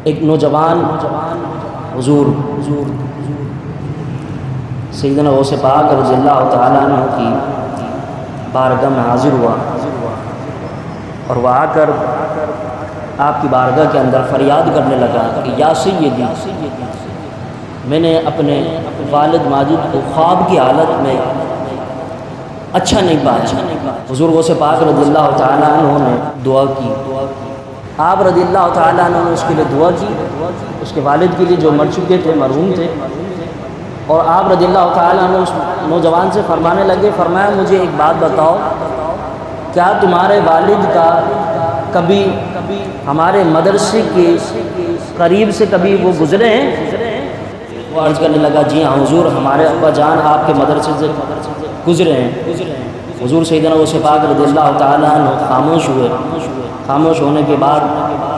ایک نوجوان حضور سیدنا غوث پاک رضی اللہ تعالیٰ عنہ کی بارگاہ میں حاضر ہوا اور وہ آ کر آپ کی بارگاہ کے اندر فریاد کرنے لگا کہ یا سیدی، میں نے اپنے والد ماجد کو خواب کی حالت میں اچھا نہیں پایا۔ حضور غوث پاک رضی اللہ تعالیٰ عنہ نے دعا کی، آپ رضی اللہ تعالیٰ عنہ نے اس کے لیے دعا کی، اس کے والد کے لیے جو مر چکے تھے، مرحوم تھے، اور آپ رضی اللہ تعالیٰ عنہ اس نوجوان سے فرمانے لگے، فرمایا مجھے ایک بات بتاؤ، کیا تمہارے والد کا کبھی ہمارے مدرسے کے قریب سے کبھی وہ گزرے ہیں؟ وہ عرض کرنے لگا جی ہاں حضور، ہمارے ابا جان آپ کے مدرسے سے گزرے ہیں۔ حضور سیدنا غوث پاک رضی اللہ تعالیٰ عنہ خاموش ہوئے۔ خاموش ہونے کے بعد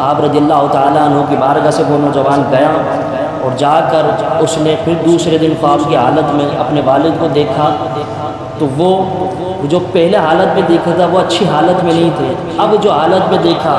آپ رضی اللہ تعالیٰ عنہ کی بارگاہ سے وہ نوجوان گیا اور جا کر اس نے پھر دوسرے دن خواب کی حالت میں اپنے والد کو دیکھا، تو وہ جو پہلے حالت میں دیکھا تھا وہ اچھی حالت میں نہیں تھے، اب جو حالت میں دیکھا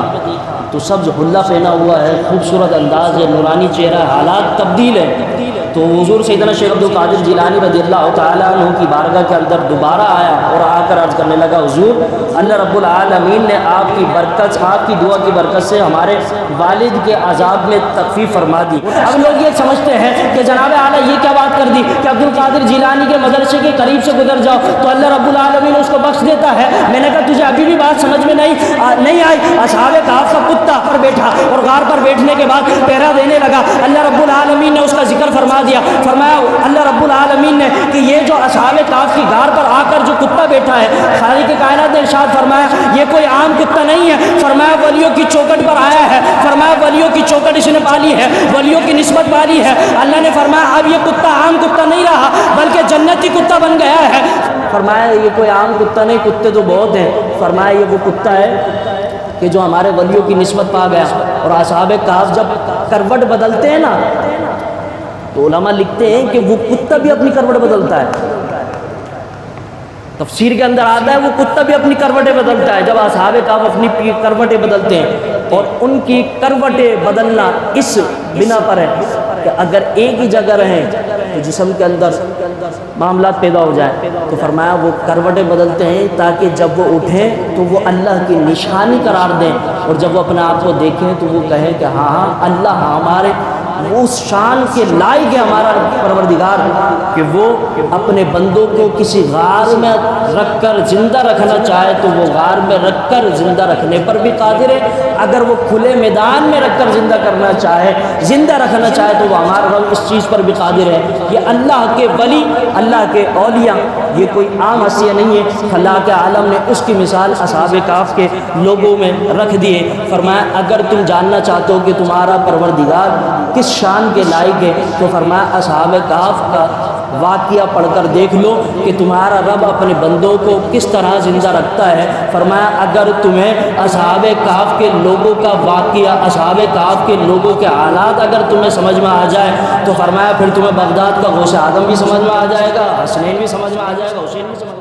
تو سبز حلہ پہنا ہوا ہے، خوبصورت انداز ہے، نورانی چہرہ ہے، حالات تبدیل ہے۔ تو حضور سیدنا شیخ عبد القادر جیلانی رضی اللہ تعالیٰ عنہ کی بارگاہ کے اندر دوبارہ آیا اور آ کر عرض کرنے لگا حضور، اللہ رب العالمین نے آپ کی برکت، آپ کی دعا کی برکت سے ہمارے والد کے عذاب میں تخفیف فرما دی۔ اب لوگ یہ سمجھتے ہیں کہ جناب اعلیٰ یہ کیا بات کر دی کہ عبد القادر جیلانی کے مدرسے کے قریب سے گزر جاؤ تو اللہ رب العالمین اس کو بخش دیتا ہے۔ میں نے کہا تجھے ابھی بھی بات سمجھ میں نہیں آئی؟ اصحاب کہف کا کتا پر بیٹھا اور غار پر بیٹھنے کے بعد پہرا دینے لگا، اللہ رب العالمین نے اس کا ذکر فرما دیا، فرمایا اللہ رب العالمین نے کہ یہ جو اصحاب کہف کی غار پر آ کر جو کتا بیٹھا ہے، خالق کائنات نے ارشاد فرمایا یہ کوئی عام کتا نہیں ہے، فرمایا ولیوں کی چوکٹ پر آیا ہے، فرمایا ولیوں کی چوکٹ اس نے پالی ہے، ولیوں کی نسبت پالی ہے۔ اللہ نے فرمایا اب یہ کتا عام کتا نہیں رہا بلکہ جنتی کتا بن گیا ہے۔ فرمایا یہ کوئی عام کتا نہیں، کتے تو بہت ہیں، فرمایا یہ وہ کتا ہے کہ جو ہمارے ولیوں کی نسبت پا گیا۔ اور اصحاب کہف جب کروٹ بدلتے ہیں نا تو علماء لکھتے ہیں کہ وہ کتا بھی اپنی کروٹ بدلتا ہے، تفسیر کے اندر آتا ہے وہ کتا بھی اپنی کروٹیں بدلتا ہے۔ جب اصحاب کہف اپنی کروٹیں بدلتے ہیں اور ان کی کروٹیں بدلنا اس بنا پر ہے کہ اگر ایک ہی جگہ رہیں تو جسم کے اندر معاملات پیدا ہو جائے، تو فرمایا وہ کروٹیں بدلتے ہیں تاکہ جب وہ اٹھیں تو وہ اللہ کی نشانی قرار دیں، اور جب وہ اپنے آپ کو دیکھیں تو وہ کہیں کہ ہاں ہاں اللہ ہمارے اس شان کے لائق ہے ہمارا پروردگار کہ وہ اپنے بندوں کو کسی غار میں رکھ کر زندہ رکھنا چاہے تو وہ غار میں رکھ کر زندہ رکھنے پر بھی قادر ہے، اگر وہ کھلے میدان میں رکھ کر زندہ کرنا چاہے، زندہ رکھنا چاہے تو وہ ہمارا رب اس چیز پر بھی قادر ہے۔ یہ اللہ کے ولی، اللہ کے اولیاء، یہ کوئی عام ہستیاں نہیں ہے۔ اللہ کے عالم نے اس کی مثال اصحاب کہف کے لوگوں میں رکھ دیے۔ فرمایا اگر تم جاننا چاہتے ہو کہ تمہارا پروردگار کس شان کے لائق ہے تو فرمایا اصحاب کہف کا واقعہ پڑھ کر دیکھ لو کہ تمہارا رب اپنے بندوں کو کس طرح زندہ رکھتا ہے۔ فرمایا اگر تمہیں اصحاب کہف کے لوگوں کا واقعہ، اصحاب کہف کے لوگوں کے حالات اگر تمہیں سمجھ میں آ جائے تو فرمایا پھر تمہیں بغداد کا غوث اعظم بھی سمجھ میں آ جائے گا، حسنین بھی سمجھ میں آ جائے گا، حسین بھی سمجھ